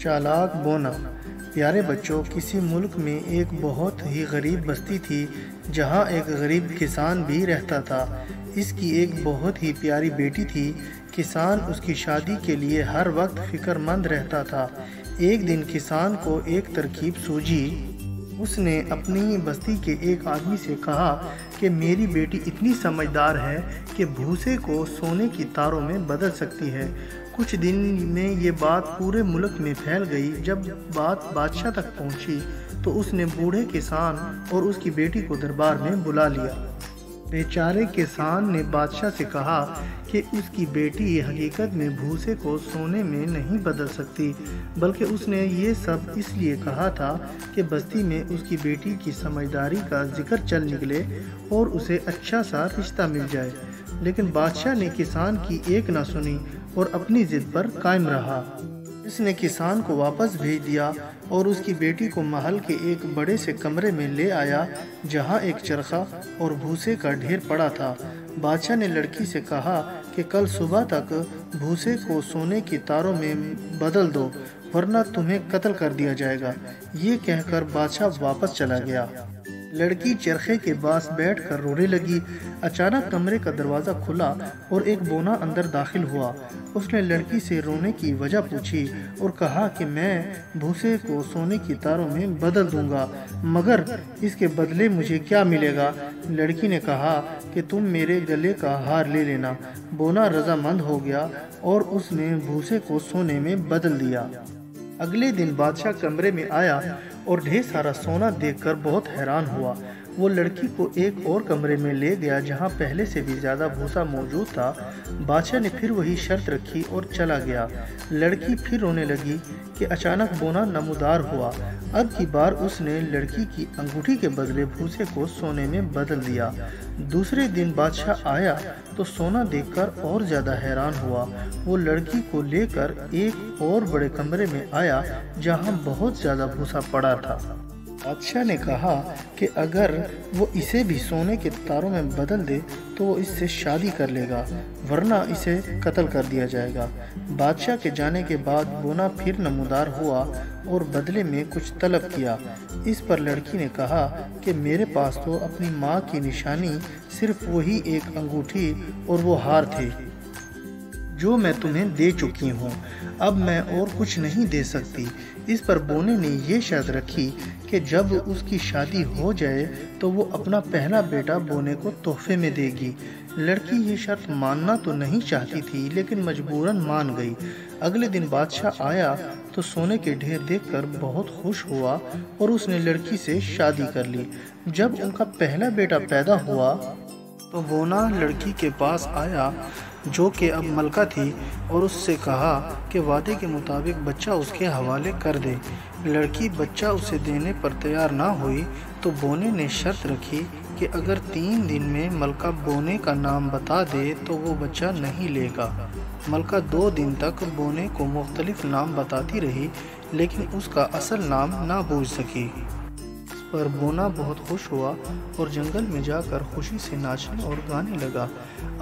چالاک بونا۔ پیارے بچوں، کسی ملک میں ایک بہت ہی غریب بستی تھی جہاں ایک غریب کسان بھی رہتا تھا۔ اس کی ایک بہت ہی پیاری بیٹی تھی۔ کسان اس کی شادی کے لیے ہر وقت فکر مند رہتا تھا۔ ایک دن کسان کو ایک ترکیب سوجی۔ اس نے اپنی بستی کے ایک آدمی سے کہا کہ میری بیٹی اتنی سمجھدار ہے کہ بھوسے کو سونے کی تاروں میں بدل سکتی ہے۔ کچھ دن میں یہ بات پورے ملک میں پھیل گئی۔ جب بات بادشاہ تک پہنچی تو اس نے بوڑھے کسان اور اس کی بیٹی کو دربار میں بلا لیا۔ بیچارے کسان نے بادشاہ سے کہا کہ اس کی بیٹی حقیقت میں بھوسے کو سونے میں نہیں بدل سکتی، بلکہ اس نے یہ سب اس لیے کہا تھا کہ بستی میں اس کی بیٹی کی سمجھداری کا ذکر چل نکلے اور اسے اچھا سا رشتہ مل جائے۔ لیکن بادشاہ نے کسان کی ایک نہ سنی اور اپنی ضد پر قائم رہا۔ اس نے کسان کو واپس بھیج دیا اور اس کی بیٹی کو محل کے ایک بڑے سے کمرے میں لے آیا جہاں ایک چرخہ اور بھوسے کا ڈھیر پڑا تھا۔ بادشاہ نے لڑکی سے کہا کہ کل صبح تک بھوسے کو سونے کی تاروں میں بدل دو ورنہ تمہیں قتل کر دیا جائے گا۔ یہ کہہ کر بادشاہ واپس چلا گیا۔ لڑکی چرخے کے پاس بیٹھ کر رونے لگی۔ اچانک کمرے کا دروازہ کھلا اور ایک بونا اندر داخل ہوا۔ اس نے لڑکی سے رونے کی وجہ پوچھی اور کہا کہ میں بھوسے کو سونے کی تاروں میں بدل دوں گا، مگر اس کے بدلے مجھے کیا ملے گا؟ لڑکی نے کہا کہ تم میرے گلے کا ہار لے لینا۔ بونا رضامند ہو گیا اور اس نے بھوسے کو سونے میں بدل دیا۔ اگلے دن بادشاہ کمرے میں آیا اور ڈھیر سارا سونا دیکھ کر بہت حیران ہوا۔ وہ لڑکی کو ایک اور کمرے میں لے گیا جہاں پہلے سے بھی زیادہ بھوسا موجود تھا۔ بادشاہ نے پھر وہی شرط رکھی اور چلا گیا۔ لڑکی پھر رونے لگی کہ اچانک بونا نمودار ہوا۔ اب کی بار اس نے لڑکی کی انگوٹھی کے بدلے بھوسے کو سونے میں بدل دیا۔ دوسرے دن بادشاہ آیا تو سونا دیکھ کر اور زیادہ حیران ہوا۔ وہ لڑکی کو لے کر ایک اور بڑے کمرے میں آیا جہاں بہت زیادہ بھوسا پڑا تھا۔ بادشاہ نے کہا کہ اگر وہ اسے بھی سونے کے تاروں میں بدل دے تو وہ اس سے شادی کر لے گا ورنہ اسے قتل کر دیا جائے گا۔ بادشاہ کے جانے کے بعد بونا پھر نمودار ہوا اور بدلے میں کچھ طلب کیا۔ اس پر لڑکی نے کہا کہ میرے پاس تو اپنی ماں کی نشانی صرف وہی ایک انگوٹھی اور وہ ہار تھے جو میں تمہیں دے چکی ہوں، اب میں اور کچھ نہیں دے سکتی۔ اس پر بونے نے یہ شرط رکھی کہ جب اس کی شادی ہو جائے تو وہ اپنا پہلا بیٹا بونے کو تحفے میں دے گی۔ لڑکی یہ شرط ماننا تو نہیں چاہتی تھی لیکن مجبوراً مان گئی۔ اگلے دن بادشاہ آیا تو سونے کے ڈھیر دیکھ کر بہت خوش ہوا اور اس نے لڑکی سے شادی کر لی۔ جب ان کا پہلا بیٹا پیدا ہوا تو بونا لڑکی کے پاس آیا جو کہ اب ملکہ تھی اور اس سے کہا کہ وعدے کے مطابق بچہ اس کے حوالے کر دے۔ لڑکی بچہ اسے دینے پر تیار نہ ہوئی تو بونے نے شرط رکھی کہ اگر 3 دن میں ملکہ بونے کا نام بتا دے تو وہ بچہ نہیں لے گا۔ ملکہ 2 دن تک بونے کو مختلف نام بتاتی رہی لیکن اس کا اصل نام نہ بوجھ سکی۔ اس پر بونا بہت خوش ہوا اور جنگل میں جا کر خوشی سے ناچنے اور گانے لگا۔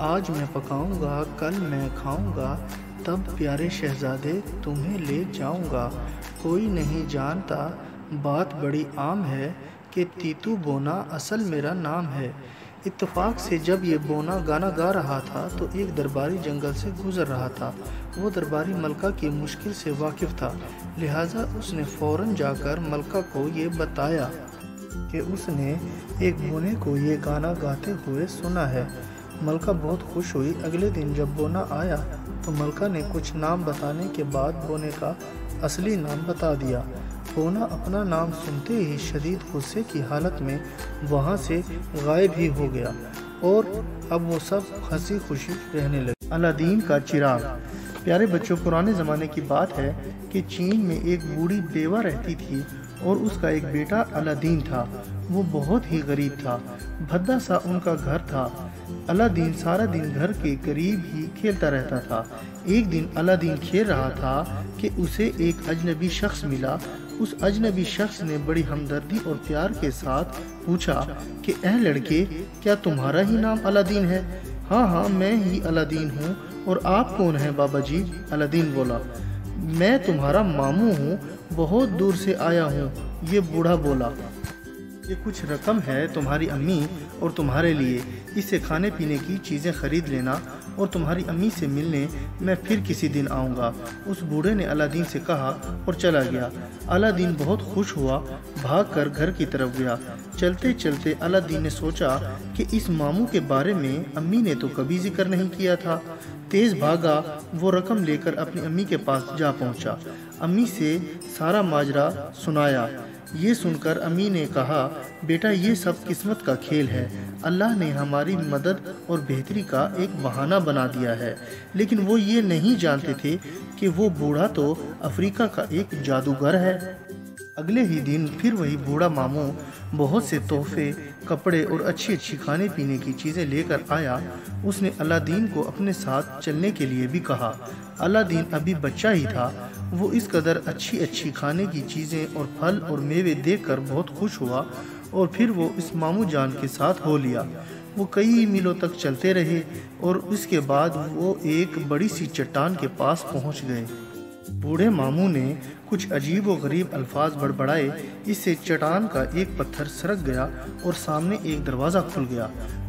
آج میں پکاؤں گا، کل میں کھاؤں گا، تب پیارے شہزادے تمہیں لے جاؤں گا۔ کوئی نہیں جانتا بات بڑی عام ہے کہ تیتو بونا اصل میرا نام ہے۔ اتفاق سے جب یہ بونا گانا گا رہا تھا تو ایک درباری جنگل سے گزر رہا تھا۔ وہ درباری ملکہ کی مشکل سے واقف تھا، لہٰذا اس نے فوراً جا کر ملکہ کو یہ بتایا کہ اس نے ایک بونے کو یہ گانا گاتے ہوئے سنا ہے۔ ملکہ بہت خوش ہوئی۔ اگلے دن جب بونا آیا تو ملکہ نے کچھ نام بتانے کے بعد بونے کا اصلی نام بتا دیا۔ بونا اپنا نام سنتے ہی شدید غصے کی حالت میں وہاں سے غائب ہی ہو گیا اور اب وہ سب ہنسی خوشی رہنے لگے۔ الادین کا چراغ۔ پیارے بچوں، پرانے زمانے کی بات ہے کہ چین میں ایک بوڑھی بیوہ رہتی تھی اور اس کا ایک بیٹا الادین تھا۔ وہ بہت ہی غریب تھا، بھدا سا ان کا گھر تھا۔ الادین سارا دن گھر کے قریب ہی کھیلتا رہتا تھا۔ ایک دن الادین کھیل رہا تھا کہ اسے ایک اجنبی شخص ملا۔ اس اجنبی شخص نے بڑی ہمدردی اور پیار کے ساتھ پوچھا کہ اے لڑکے، کیا تمہارا ہی نام الادین ہے؟ ہاں ہاں، میں ہی الادین ہوں۔ اور آپ کون ہیں بابا جی؟ الادین بولا۔ میں تمہارا ماموں ہوں، بہت دور سے آیا ہوں۔ یہ بوڑھا بولا، یہ کچھ رقم ہے تمہاری امی اور تمہارے لیے، اس سے کھانے پینے کی چیزیں خرید لینا، اور تمہاری امی سے ملنے میں پھر کسی دن آؤں گا۔ اس بوڑھے نے الادین سے کہا اور چلا گیا۔ الادین بہت خوش ہوا، بھاگ کر گھر کی طرف گیا۔ چلتے چلتے الادین نے سوچا کہ اس ماموں کے بارے میں امی نے تو کبھی ذکر نہیں کیا تھا۔ تیز بھاگا، وہ رقم لے کر اپنی امی کے پاس جا پہنچا، امی سے سارا ماجرا سنایا۔ یہ سن کر امی نے کہا، بیٹا یہ سب قسمت کا کھیل ہے، اللہ نے ہماری مدد اور بہتری کا ایک بہانہ بنا دیا ہے۔ لیکن وہ یہ نہیں جانتے تھے کہ وہ بوڑھا تو افریقہ کا ایک جادوگر ہے۔ اگلے ہی دن پھر وہی بوڑھا ماموں بہت سے تحفے، کپڑے اور اچھی اچھی کھانے پینے کی چیزیں لے کر آیا۔ اس نے الادین کو اپنے ساتھ چلنے کے لیے بھی کہا۔ الادین ابھی بچہ ہی تھا، وہ اس قدر اچھی اچھی کھانے کی چیزیں اور پھل اور میوے دیکھ کر بہت خوش ہوا، اور پھر وہ اس ماموں جان کے ساتھ ہو لیا۔ وہ کئی میلوں تک چلتے رہے اور اس کے بعد وہ ایک بڑی سی چٹان کے پاس پہنچ گئے۔ بوڑھے ماموں نے کچھ عجیب و غریب الفاظ بڑبڑائے، اس سے چٹان کا ایک پتھر سرک گیا اور سامنے ایک دروازہ کھل گیا۔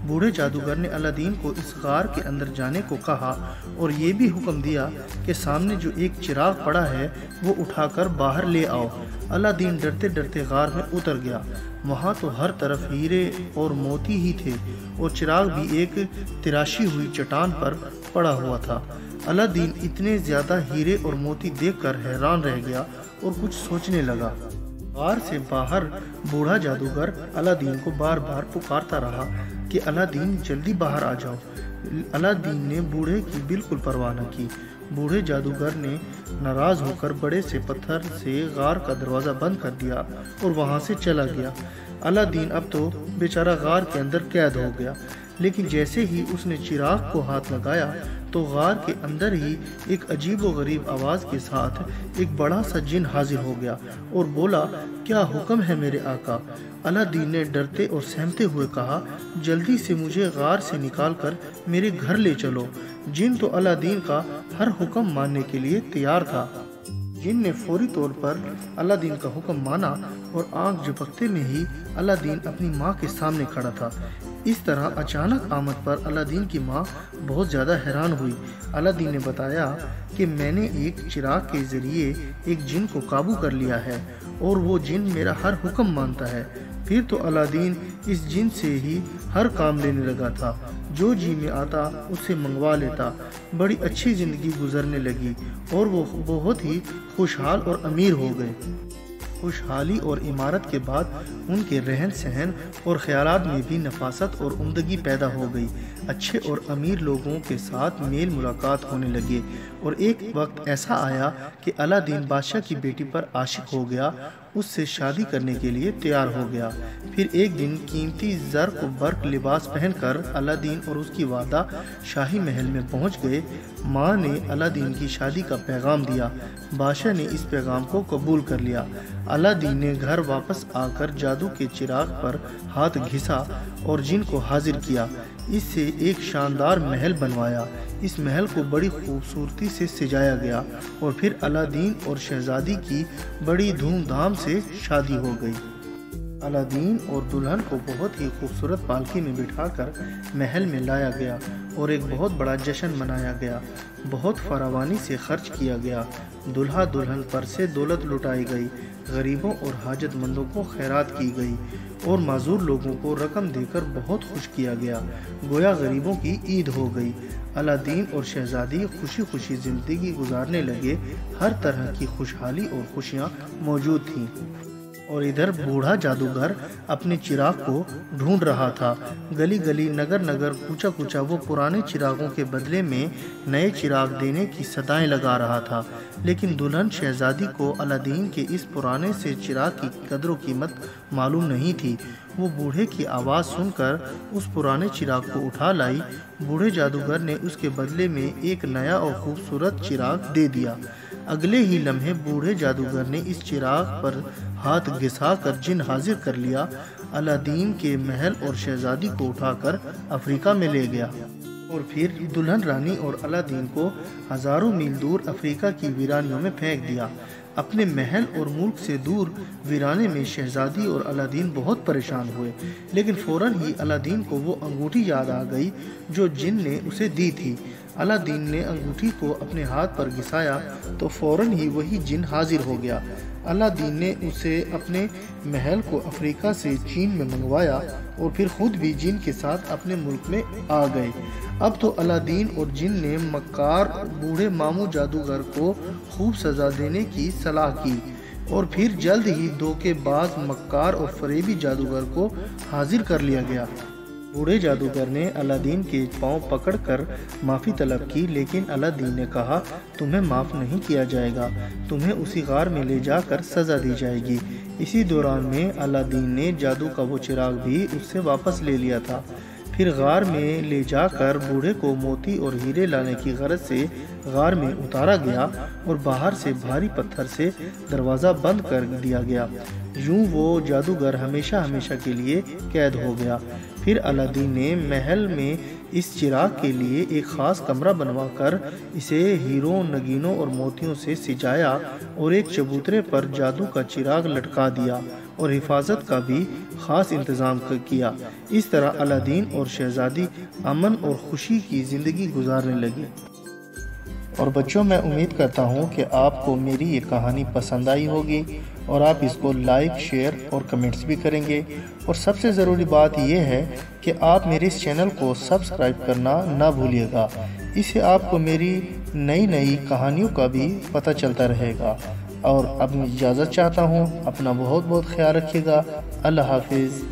بوڑھے جادوگر نے الادین کو اس غار کے اندر جانے کو کہا اور یہ بھی حکم دیا کہ سامنے جو ایک چراغ پڑا ہے وہ اٹھا کر باہر لے آؤ۔ الادین ڈرتے ڈرتے غار میں اتر گیا۔ وہاں تو ہر طرف ہیرے اور موتی ہی تھے، اور چراغ بھی ایک تراشی ہوئی چٹان پر پڑا ہوا تھا۔ الادین اتنے زیادہ ہیرے اور موتی دیکھ کر حیران رہ گیا اور کچھ سوچنے لگا۔ غار سے باہر بوڑھا جادوگر الادین کو بار بار پکارتا رہا کہ الادین جلدی باہر آ جاؤ۔ الادین نے بوڑھے کی بالکل پرواہ نہ کی۔ بوڑھے جادوگر نے ناراض ہو کر بڑے سے پتھر سے غار کا دروازہ بند کر دیا اور وہاں سے چلا گیا۔ الادین اب تو بیچارہ غار کے اندر قید ہو گیا، لیکن جیسے ہی اس نے چراغ کو ہاتھ لگایا تو غار کے اندر ہی ایک عجیب و غریب آواز کے ساتھ ایک بڑا سا جن حاضر ہو گیا اور بولا، کیا حکم ہے میرے آقا؟ الادین نے ڈرتے اور سہمتے ہوئے کہا، جلدی سے مجھے غار سے نکال کر میرے گھر لے چلو۔ جن تو الادین کا ہر حکم ماننے کے لیے تیار تھا۔ جن نے فوری طور پر الادین کا حکم مانا اور آنکھ جھپکتے میں ہی الادین اپنی ماں کے سامنے کھڑا تھا۔ اس طرح اچانک آمد پر الادین کی ماں بہت زیادہ حیران ہوئی۔ الادین نے بتایا کہ میں نے ایک چراغ کے ذریعے ایک جن کو قابو کر لیا ہے اور وہ جن میرا ہر حکم مانتا ہے۔ پھر تو الادین اس جن سے ہی ہر کام لینے لگا تھا، جو جی میں آتا اس سے منگوا لیتا۔ بڑی اچھی زندگی گزرنے لگی اور وہ بہت ہی خوشحال اور امیر ہو گئے۔ خوشحالی اور عمارت کے بعد ان کے رہن سہن اور خیالات میں بھی نفاست اور عمدگی پیدا ہو گئی۔ اچھے اور امیر لوگوں کے ساتھ میل ملاقات ہونے لگے، اور ایک وقت ایسا آیا کہ الادین بادشاہ کی بیٹی پر عاشق ہو گیا، اس سے شادی کرنے کے لیے تیار ہو گیا۔ پھر ایک دن قیمتی زر و برق لباس پہن کر الادین اور اس کی والدہ شاہی محل میں پہنچ گئے۔ ماں نے الادین کی شادی کا پیغام دیا، بادشاہ نے اس پیغام کو قبول کر لیا۔ الادین نے گھر واپس آ کر جادو کے چراغ پر ہاتھ گھسا اور جن کو حاضر کیا، اس سے ایک شاندار محل بنوایا۔ اس محل کو بڑی خوبصورتی سے سجایا گیا اور پھر الادین اور شہزادی کی بڑی دھوم دھام سے شادی ہو گئی۔ الادین اور دلہن کو بہت ہی خوبصورت پالکی میں بٹھا کر محل میں لایا گیا اور ایک بہت بڑا جشن منایا گیا۔ بہت فراوانی سے خرچ کیا گیا، دلہا دلہن پر سے دولت لٹائی گئی، غریبوں اور حاجت مندوں کو خیرات کی گئی اور معذور لوگوں کو رقم دے کر بہت خوش کیا گیا، گویا غریبوں کی عید ہو گئی۔ الادین اور شہزادی خوشی خوشی زندگی گزارنے لگے، ہر طرح کی خوشحالی اور خوشیاں موجود تھیں۔ اور ادھر بوڑھا جادوگر اپنے چراغ کو ڈھونڈ رہا تھا۔ گلی گلی، نگر نگر، کوچا کوچا وہ پرانے چراغوں کے بدلے میں نئے چراغ دینے کی صدائیں لگا رہا تھا، لیکن دلہن شہزادی کو الادین کے اس پرانے سے چراغ کی قدر و قیمت معلوم نہیں تھی۔ وہ بوڑھے کی آواز سن کر اس پرانے چراغ کو اٹھا لائی۔ بوڑھے جادوگر نے اس کے بدلے میں ایک نیا اور خوبصورت چراغ دے دیا۔ اگلے ہی لمحے بوڑھے جادوگر نے اس چراغ پر ہاتھ گھسا کر جن حاضر کر لیا۔ الادین کے محل اور شہزادی کو اٹھا کر افریقہ میں لے گیا۔ اور پھر دلہن رانی اور الادین کو ہزاروں میل دور افریقہ کی ویرانیوں میں پھینک دیا۔ اپنے محل اور ملک سے دور ویرانے میں شہزادی اور الادین بہت پریشان ہوئے، لیکن فوراً ہی الادین کو وہ انگوٹھی یاد آ گئی جو جن نے اسے دی تھی۔ الادین نے انگوٹھی کو اپنے ہاتھ پر گھسایا تو فوراً ہی وہی جن حاضر ہو گیا۔ الادین نے اسے اپنے محل کو افریقہ سے چین میں منگوایا اور پھر خود بھی جن کے ساتھ اپنے ملک میں آ گئے۔ اب تو الادین اور جن نے مکار بوڑھے ماموں جادوگر کو خوب سزا دینے کی صلاح کی، اور پھر جلد ہی دھوکے باز مکار اور فریبی جادوگر کو حاضر کر لیا گیا۔ بوڑھے جادوگر نے الادین کے پاؤں پکڑ کر معافی طلب کی، لیکن الادین نے کہا تمہیں معاف نہیں کیا جائے گا، تمہیں اسی غار میں لے جا کر سزا دی جائے گی۔ اسی دوران میں الادین نے جادو کا وہ چراغ بھی اس سے واپس لے لیا تھا۔ پھر غار میں لے جا کر بوڑھے کو موتی اور ہیرے لانے کی غرض سے غار میں اتارا گیا اور باہر سے بھاری پتھر سے دروازہ بند کر دیا گیا۔ یوں وہ جادوگر ہمیشہ ہمیشہ کے لیے قید ہو گیا۔ پھر الادین نے محل میں اس چراغ کے لیے ایک خاص کمرہ بنوا کر اسے ہیروں، نگینوں اور موتیوں سے سجایا اور ایک چبوترے پر جادو کا چراغ لٹکا دیا اور حفاظت کا بھی خاص انتظام کیا۔ اس طرح الادین اور شہزادی امن اور خوشی کی زندگی گزارنے لگے۔ اور بچوں، میں امید کرتا ہوں کہ آپ کو میری یہ کہانی پسند آئی ہوگی اور آپ اس کو لائک، شیئر اور کمنٹس بھی کریں گے۔ اور سب سے ضروری بات یہ ہے کہ آپ میرے اس چینل کو سبسکرائب کرنا نہ بھولیے گا، اس سے آپ کو میری نئی کہانیوں کا بھی پتہ چلتا رہے گا۔ اور اب میں اجازت چاہتا ہوں، اپنا بہت خیال رکھیے گا۔ اللہ حافظ۔